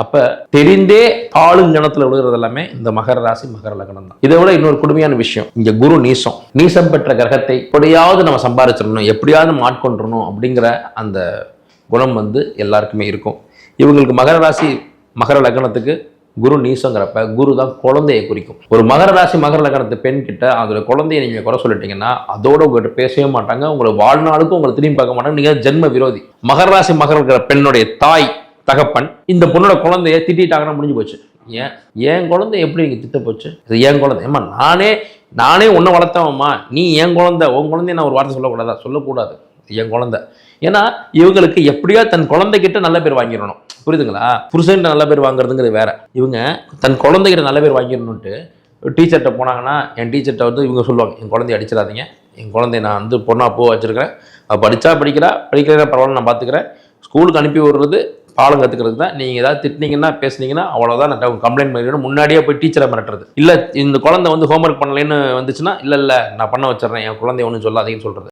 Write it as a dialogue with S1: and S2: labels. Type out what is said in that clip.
S1: அப்ப தெரிந்தே ஆளுங்கணத்துல விழுகிறது எல்லாமே இந்த மகர ராசி மகர லக்னம் தான். இதை விட இன்னொரு கொடுமையான விஷயம், இங்க குரு நீசம் பெற்ற கிரகத்தை எப்படியாவது நம்ம சம்பாதிச்சிடணும், எப்படியாவது நம்ம ஆட்கொண்டணும் அப்படிங்கிற அந்த குணம் எல்லாருக்குமே இருக்கும். இவங்களுக்கு மகர ராசி மகர லக்னத்துக்கு குரு நீசங்கிறப்ப குரு தான் குழந்தையை குறிக்கும். ஒரு மகர ராசி மகர லக்னத்து பெண் கிட்ட அதோட குழந்தைய நீங்க குறை சொல்லிட்டீங்கன்னா அதோட உங்கள்கிட்ட பேசவே மாட்டாங்க, உங்களை வாழ்நாளுக்கும் உங்களை திரும்பி பார்க்க மாட்டாங்க, நீங்க ஜென்ம விரோதி. மகர ராசி மகர இருக்கிற பெண்ணுடைய தாய் தகப்பன் இந்த பொண்ணோட குழந்தைய திட்டாங்கன்னா முடிஞ்சு போச்சு. என் குழந்தை எப்படி நீங்க திட்ட போச்சு, இது என் குழந்தை, ஏமா நானே உன்னை வளர்த்தவம்மா, நீ என் குழந்தை, உன் குழந்தைய நான் ஒரு வார்த்தை சொல்லக்கூடாது, என் குழந்தை. ஏன்னா இவங்களுக்கு எப்படியா தன் குழந்தைகிட்ட நல்ல பேர் வாங்கிடணும், புரியுதுங்களா? புருஷன்கிட்ட நல்ல பேர் வாங்குறதுங்கிறது வேற. இவங்க தன் குழந்தைகிட்ட நல்ல பேர் வாங்கிடணுன்ட்டு டீச்சர்கிட்ட போனாங்கன்னா என் டீச்சர்கிட்ட இவங்க சொல்லுவாங்க, என் குழந்தைய அடிச்சிடாதீங்க, என் குழந்தைய நான் பொண்ணா பூ வச்சிருக்கிறேன், படிக்கிறா பரவாயில்ல, நான் பார்த்துக்கிறேன், ஸ்கூலுக்கு அனுப்பி விடுறது பாடம் கற்றுக்கிறது தான், நீங்கள் ஏதாவது திட்டினீங்கன்னா பேசுனீங்கன்னா அவ்வளோதான், நான் கம்ப்ளைண்ட் பண்ணிவிடும், முன்னாடியே போய் டீச்சரை மிரட்டுறது. இல்லை இந்த குழந்தை ஹோம்ஒர்க் பண்ணலைன்னு வந்துச்சுன்னா இல்லை நான் பண்ண வச்சிடறேன், என் குழந்தைய ஒன்றும் சொல்லாதீங்கன்னு சொல்கிறது.